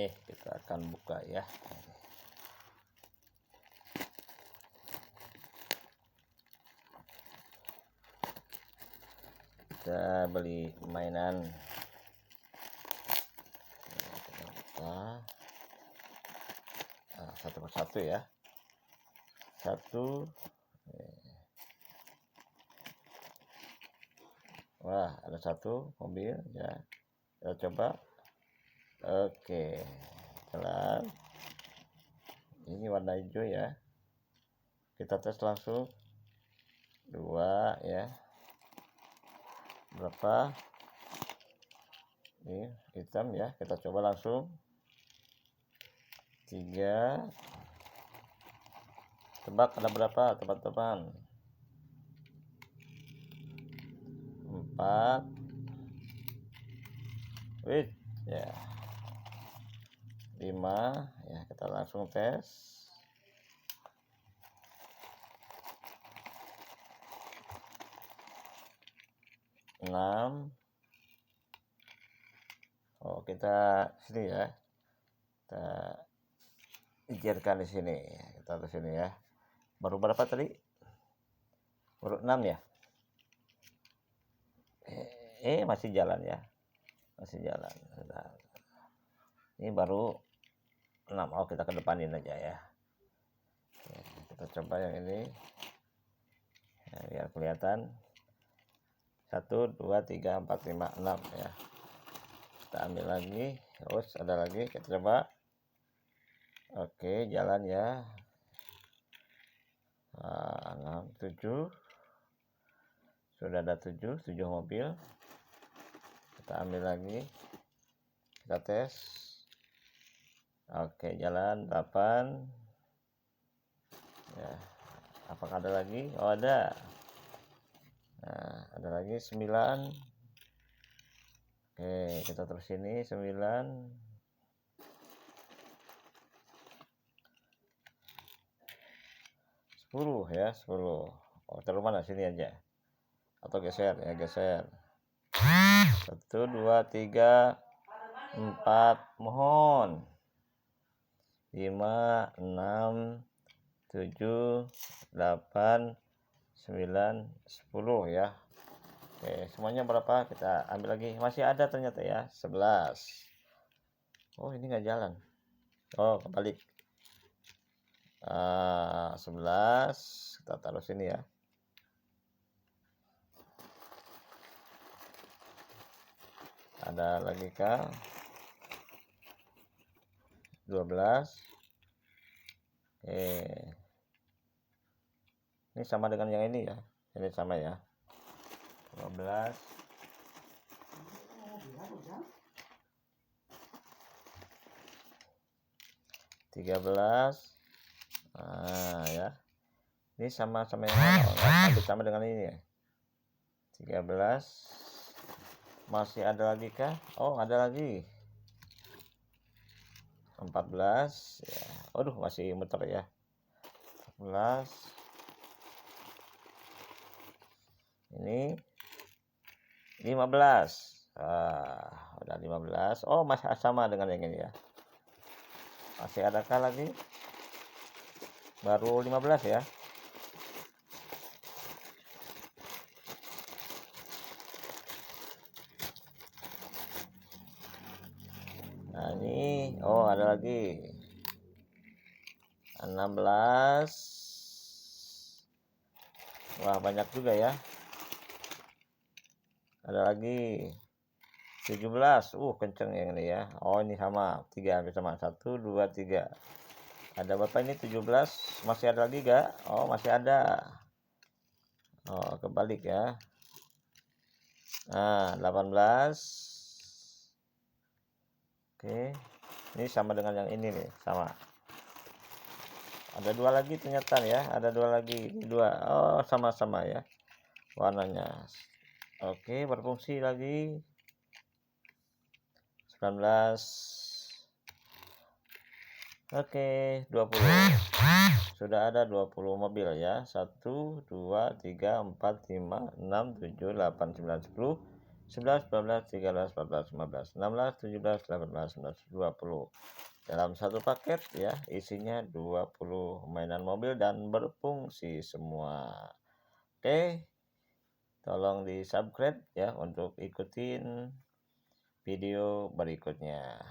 Kita akan buka ya. Kita beli mainan. Satu persatu ya. Satu. Wah, ada satu mobil ya. Kita coba. Oke, jalan. Ini warna hijau ya. Kita tes langsung. 2 ya. Berapa? Ini hitam ya. Kita coba langsung. 3. Tebak ada berapa teman-teman? 4. Wih ya. 5 ya. Kita langsung tes. 6. Oh, kita sini ya. Kita pikirkan di sini. Kita ke sini ya. Baru berapa tadi? Baru 6 ya. Masih jalan ya. Masih jalan. Ini baru 6. Oh, kita kedepanin aja ya. Kita coba yang ini. Ya, biar kelihatan. 1, 2, 3, 4, 5, 6 ya. Kita ambil lagi. Terus ada lagi. Kita coba. Oke, jalan ya. 6, 7. Sudah ada 7 mobil. Kita ambil lagi. Kita tes. Oke, jalan 8 ya. Apakah ada lagi? Oh, ada. Nah, ada lagi 9. Oke, kita terus sini 9. 10 ya, 10. Oh, taruh mana? Sini aja. Atau geser ya, geser. 1, 2, 3, 4. Mohon. 5, 6, 7, 8, 9, 10 ya. Oke, semuanya berapa? Kita ambil lagi. Masih ada ternyata ya. 11. Oh, ini nggak jalan. Oh, kebalik. 11. Kita taruh sini ya. Ada lagi kah? 12. Ini sama dengan yang ini ya. Ini sama ya. 12. 13. Ya. Ini sama-sama yang mana? Hampir sama dengan ini ya. 13. Masih ada lagi kah? Oh, ada lagi. 14 ya. Aduh, masih muter ya. 14. Ini 15. Udah 15. Oh, masih sama dengan yang ini ya. Masih adakah lagi? Baru 15 ya. Nah, ini ada lagi 16. Wah, banyak juga ya. Ada lagi 17. Kenceng yang ini ya. Oh, ini sama 3, hampir sama. 1, 2, 3. Ada berapa ini? 17. Masih ada lagi gak? Oh, masih ada. Oh, kebalik ya. Nah, 18. Oke, ini sama dengan yang ini nih, sama. Ada 2 lagi ternyata ya, ada 2 lagi, 2. Oh, sama-sama ya warnanya. Oke, berfungsi lagi. 19. Oke, 20. Sudah ada 20 mobil ya. 1, 2, 3, 4, 5, 6, 7, 8, 9, 10. 11, 12, 13, 14, 15, 16, 17, 18, 19, 20. Dalam satu paket ya, isinya 20 mainan mobil dan berfungsi semua. Oke, tolong di-subscribe ya untuk ikutin video berikutnya.